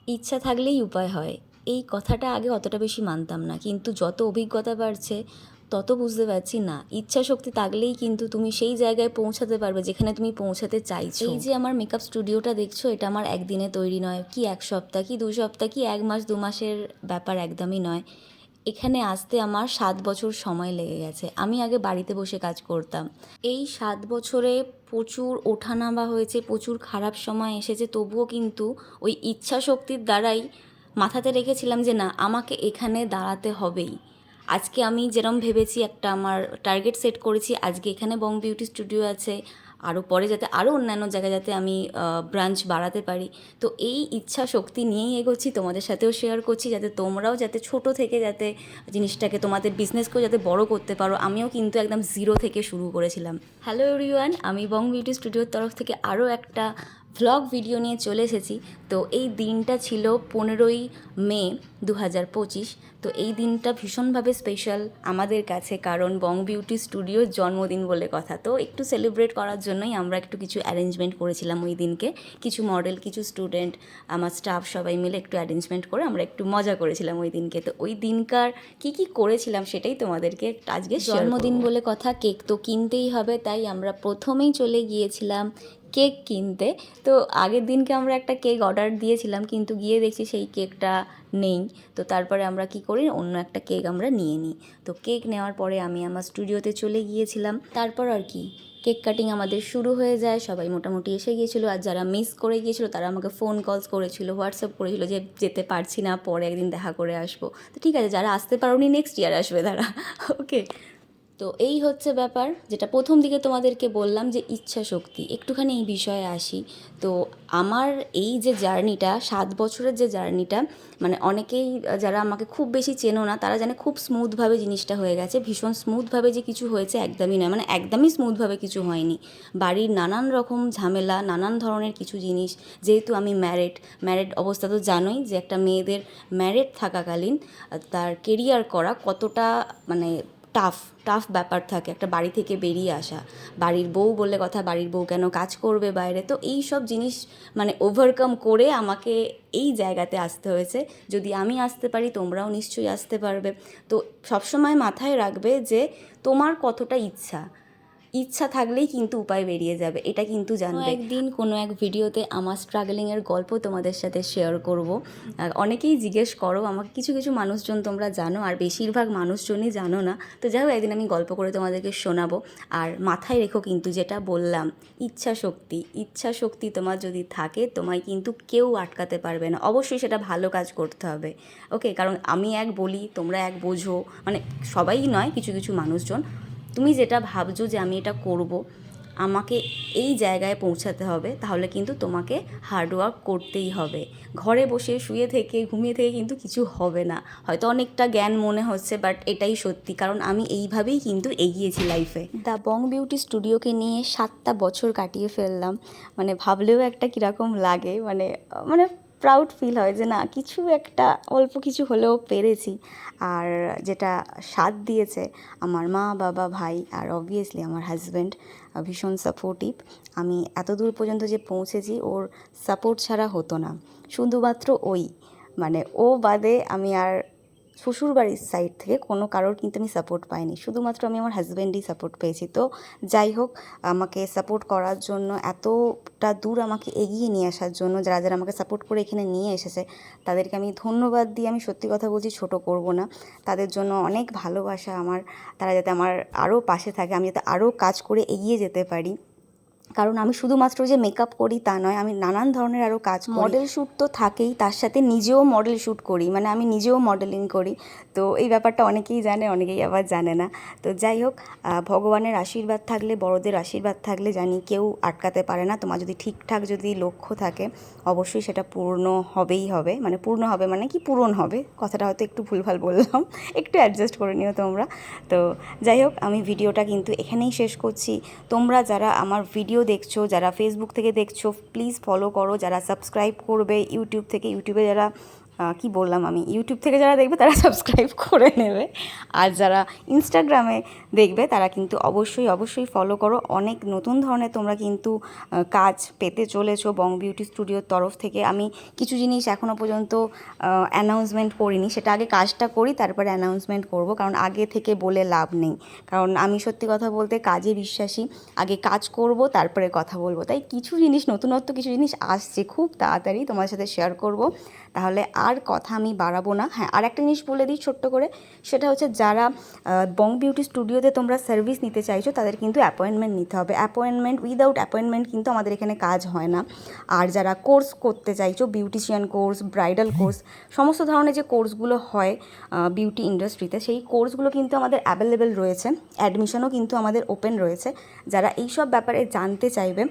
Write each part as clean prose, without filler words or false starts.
ইচ্ছা থাকলেই উপায় হয়, এই কথাটা আগে অতটা বেশি মানতাম না, কিন্তু যত অভিজ্ঞতা বাড়ছে তত বুঝতে পারছি না, ইচ্ছা শক্তি থাকলেই কিন্তু তুমি সেই জায়গায় পৌঁছাতে পারবে যেখানে তুমি পৌঁছাতে চাইছো। এই যে আমার মেকআপ স্টুডিওটা দেখছো, এটা আমার একদিনে তৈরি নয়, কি এক সপ্তাহ, কি 2 সপ্তাহ, কি 1 মাস 2 মাসের ব্যাপার একদমই নয়। এখানে আসতে আমার 7 বছর সময় লেগে গেছে। আমি আগে বাড়িতে বসে কাজ করতাম। এই 7 বছরে প্রচুর ওঠানামা হয়েছে, প্রচুর খারাপ সময় এসেছে, তবুও কিন্তু ওই ইচ্ছা শক্তির দ্বারাই মাথাতে রেখেছিলাম যে না, আমাকে এখানে দাঁড়াতে হবেই। আজকে আমি যেরম ভেবেছি, একটা আমার টার্গেট সেট করেছি, আজকে এখানে বং বিউটি স্টুডিও আছে, আরও পরে যাতে আরও অন্যান্য জায়গায় যাতে আমি ব্রাঞ্চ বাড়াতে পারি। তো এই ইচ্ছা শক্তি নিয়েই এগোচ্ছি, তোমাদের সাথেও শেয়ার করছি, যাতে তোমরাও যাতে ছোট থেকে যাতে জিনিসটাকে তোমাদের বিজনেসকেও যাতে বড় করতে পারো। আমিও কিন্তু একদম জিরো থেকে শুরু করেছিলাম। হ্যালো এভরিওয়ান, আমি বং বিউটি স্টুডিওর তরফ থেকে আরও একটা ভ্লগ ভিডিও নিয়ে চলে এসেছি। তো এই দিনটা ছিল 15ই মে 2025। তো এই দিনটা ভীষণভাবে স্পেশাল আমাদের কাছে, কারণ বং বিউটি স্টুডিওর জন্মদিন বলে কথা। তো একটু সেলিব্রেট করার জন্যই আমরা একটু কিছু অ্যারেঞ্জমেন্ট করেছিলাম ওই দিনকে। কিছু মডেল, কিছু স্টুডেন্ট, আমার স্টাফ সবাই মিলে একটু অ্যারেঞ্জমেন্ট করে আমরা একটু মজা করেছিলাম ওই দিনকে। তো ওই দিনকার কি করেছিলাম সেটাই তোমাদেরকে আজকে জন্মদিন বলে কথা, কেক তো কিনতেই হবে, তাই আমরা প্রথমেই চলে গিয়েছিলাম কেক কিনতে। তো আগের দিনকে আমরা একটা কেক অর্ডার দিয়েছিলাম, কিন্তু গিয়ে দেখছি সেই কেকটা নেই। তো তারপরে আমরা কি করি, অন্য একটা কেক আমরা নিয়ে নিই। তো কেক নেওয়ার পরে আমি আমার স্টুডিওতে চলে গিয়েছিলাম। তারপর আর কি, কেক কাটিং আমাদের শুরু হয়ে যায়, সবাই মোটামুটি এসে গিয়েছিলো। আর যারা মিস করে গিয়েছিলো তারা আমাকে ফোন কলস করেছিল, হোয়াটসঅ্যাপ করেছিল যে যেতে পারছি না, পরে একদিন দেখা করে আসবো। তো ঠিক আছে, যারা আসতে পারোনি নেক্সট ইয়ার আসবে তারা। ওকে। তো এই হচ্ছে ব্যাপার, যেটা প্রথম দিকে তোমাদেরকে বললাম যে ইচ্ছা শক্তি। একটুখানি এই বিষয়ে আসি। তো আমার এই যে জার্নিটা, 7 বছরের যে জার্নিটা, মানে অনেকেই যারা আমাকে খুব বেশি চেনো না তারা জানে খুব স্মুথভাবে জিনিসটা হয়ে গেছে। ভীষণ স্মুথভাবে যে কিছু হয়েছে একদমই নয়, মানে একদমই স্মুথভাবে কিছু হয়নি। বাড়ির নানান রকম ঝামেলা, নানান ধরনের কিছু জিনিস, যেহেতু আমি ম্যারেড অবস্থা তো জানোই যে একটা মেয়েদের ম্যারেড থাকাকালীন তার কেরিয়ার করা কতটা মানে টাফ ব্যাপার থাকে। একটা বাড়ি থেকে বেরিয়ে আসা, বাড়ির বউ বলে কথা, বাড়ির বউ কেন কাজ করবে বাইরে, তো এই সব জিনিস মানে ওভারকাম করে আমাকে এই জায়গাতে আসতে হয়েছে। যদি আমি আসতে পারি তোমরাও নিশ্চয়ই আসতে পারবে। তো সবসময় মাথায় রাখবে যে তোমার কতটা ইচ্ছা থাকলেই কিন্তু উপায় বেরিয়ে যাবে, এটা কিন্তু জানবে। একদিন কোনো এক ভিডিওতে আমার স্ট্রাগলিংয়ের গল্প তোমাদের সাথে শেয়ার করব। অনেকেই জিজ্ঞেস করো আমাকে, কিছু কিছু মানুষজন তোমরা জানো, আর বেশিরভাগ মানুষজনই জানো না। তো যাই হোক, একদিন আমি গল্প করে তোমাদেরকে শোনাবো। আর মাথায় রেখো কিন্তু, যেটা বললাম, ইচ্ছা শক্তি তোমার যদি থাকে, তোমায় কিন্তু কেউ আটকাতে পারবে না। অবশ্যই সেটা ভালো কাজ করতে হবে, ওকে? কারণ আমি এক বলি, তোমরা এক বোঝো, মানে সবাই নয়, কিছু কিছু মানুষজন। তুমি যেটা ভাবছো যে আমি এটা করব, আমাকে এই জায়গায় পৌঁছাতে হবে, তাহলে কিন্তু তোমাকে হার্ডওয়ার্ক করতেই হবে। ঘরে বসে শুয়ে থেকে ঘুমিয়ে থেকে কিন্তু কিছু হবে না। হয়তো অনেকটা জ্ঞান মনে হচ্ছে, বাট এটাই সত্যি, কারণ আমি এইভাবেই কিন্তু এগিয়েছি লাইফে। দ্য বং বিউটি স্টুডিওকে নিয়ে 7টা বছর কাটিয়ে ফেললাম। মানে ভাবলেও একটা কীরকম লাগে, মানে মানে প্রাউড ফিল হয় যে না, কিছু একটা অল্প কিছু হলেও পেরেছি। আর যেটা সাথ দিয়েছে আমার মা, বাবা, ভাই, আর অবভিয়াসলি আমার হাজব্যান্ড ভীষণ সাপোর্টিভ। আমি এত দূর পর্যন্ত যে পৌঁছেছি ওর সাপোর্ট ছাড়া হতো না। শুধুমাত্র মানে ও বাদে আমি আর শ্বশুরবাড়ির সাইড থেকে কোনো কারোর কিন্তু আমি সাপোর্ট পাইনি, শুধুমাত্র আমি আমার হাজব্যান্ডই সাপোর্ট পেয়েছি। তো যাই হোক, আমাকে সাপোর্ট করার জন্য, এতটা দূর আমাকে এগিয়ে নিয়ে আসার জন্য, যারা যারা আমাকে সাপোর্ট করে এখানে নিয়ে এসেছে, তাদেরকে আমি ধন্যবাদ দিয়ে, আমি সত্যি কথা বলছি, ছোট করব না। তাদের জন্য অনেক ভালোবাসা আমার। তারা যাতে আমার আরও পাশে থাকে, আমি যাতে আরও কাজ করে এগিয়ে যেতে পারি। কারণ আমি শুধুমাত্র যে মেকআপ করি তা নয়, আমি নানান ধরনের আরও কাজ করি। মডেল শ্যুট তো থাকেই, তার সাথে নিজেও মডেল শ্যুট করি, মানে আমি নিজেও মডেলিং করি। তো এই ব্যাপারটা অনেকেই জানে, অনেকেই আবার জানে না। তো যাই হোক, ভগবানের আশীর্বাদ থাকলে, বড়দের আশীর্বাদ থাকলে, জানি কেউ আটকাতে পারে না। তোমার যদি ঠিকঠাক যদি লক্ষ্য থাকে, অবশ্যই সেটা পূর্ণ হবেই হবে। মানে পূর্ণ হবে মানে কি, পূরণ হবে, কথাটা হয়তো একটু ভুলভাল বললাম, একটু অ্যাডজাস্ট করে নিও তোমরা। তো যাই হোক, আমি ভিডিওটা কিন্তু এখানেই শেষ করছি। তোমরা যারা আমার ভিডিও দেখছো, যারা ফেসবুক থেকে দেখছো, প্লিজ ফলো করো। যারা সাবস্ক্রাইব করবে ইউটিউবে যারা কি বললাম আমি, ইউটিউব থেকে যারা দেখবে তারা সাবস্ক্রাইব করে নেবে, আর যারা ইনস্টাগ্রামে দেখবে তারা কিন্তু অবশ্যই ফলো করো। অনেক নতুন ধরনের তোমরা কিন্তু কাজ পেতে চলেছো বং বিউটি স্টুডিওর তরফ থেকে। আমি কিছু জিনিস এখনও পর্যন্ত অ্যানাউন্সমেন্ট করিনি, সেটা আগে কাজটা করি তারপরে অ্যানাউন্সমেন্ট করব, কারণ আগে থেকে বলে লাভ নেই। কারণ আমি সত্যি কথা বলতে কাজে বিশ্বাসী, আগে কাজ করব তারপরে কথা বলবো। তাই কিছু জিনিস নতুনত্ব কিছু জিনিস আসছে, খুব তাড়াতাড়ি তোমার সাথে শেয়ার করব। তাহলে আর কথা আমি বাড়াবো না। হ্যাঁ, আর একটা জিনিস বলে দিই ছোট্ট করে, সেটা হচ্ছে যারা বং বিউটি স্টুডিওতে তোমরা সার্ভিস নিতে চাইছো তাদের কিন্তু অ্যাপয়েন্টমেন্ট নিতে হবে। উইদাউট অ্যাপয়েন্টমেন্ট কিন্তু আমাদের এখানে কাজ হয় না। আর যারা কোর্স করতে চাইছো, বিউটিশিয়ান কোর্স, ব্রাইডাল কোর্স, সমস্ত ধরনের যে কোর্সগুলো হয় বিউটি ইন্ডাস্ট্রিতে, সেই কোর্সগুলো কিন্তু আমাদের অ্যাভেলেবেল রয়েছে। অ্যাডমিশনও কিন্তু আমাদের ওপেন রয়েছে। যারা এইসব ব্যাপারে জানতে চাইবে,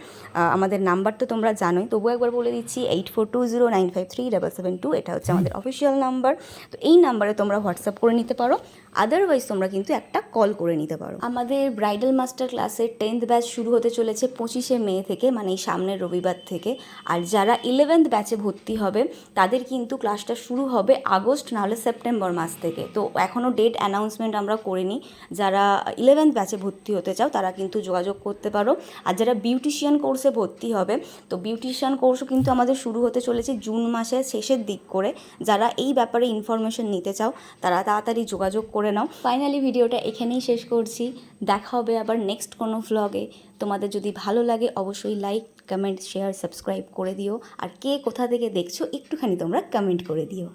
আমাদের নাম্বার তো তোমরা জানোই, তবু একবার বলে দিচ্ছি, 8420953772, এটা হচ্ছে আমাদের অফিসিয়াল নাম্বার। তো এই নাম্বারে তোমরা হোয়াটসঅ্যাপ করে নিতে পারো, আদারওয়াইজ তোমরা কিন্তু একটা কল করে নিতে পারো। আমাদের ব্রাইডাল মাস্টার ক্লাসের 10th ব্যাচ শুরু হতে চলেছে 25শে মে থেকে, মানে এই সামনের রবিবার থেকে। আর যারা 11th ব্যাচে ভর্তি হবে তাদের কিন্তু ক্লাসটা শুরু হবে আগস্ট নাহলে সেপ্টেম্বর মাস থেকে। তো এখনও ডেট অ্যানাউন্সমেন্ট আমরা করিনি। যারা 11th ব্যাচে ভর্তি হতে চাও তারা কিন্তু যোগাযোগ করতে পারো। আর যারা বিউটিশিয়ান কোর্সে ভর্তি হবে, তো বিউটিশিয়ান কোর্সও কিন্তু আমাদের শুরু হতে চলেছে জুন মাসের শেষের দিক করে। যারা এই ব্যাপারে ইনফরমেশন নিতে চাও তারা তাড়াতাড়ি যোগাযোগ করে নাও। ফাইনালি ভিডিওটা এখানেই শেষ করছি, দেখা হবে আবার নেক্সট কোনো ভ্লগে। তোমাদের যদি ভালো লাগে অবশ্যই লাইক, কমেন্ট, শেয়ার, সাবস্ক্রাইব করে দিও। আর কে কোথা থেকে দেখছো একটুখানি তোমরা কমেন্ট করে দিও।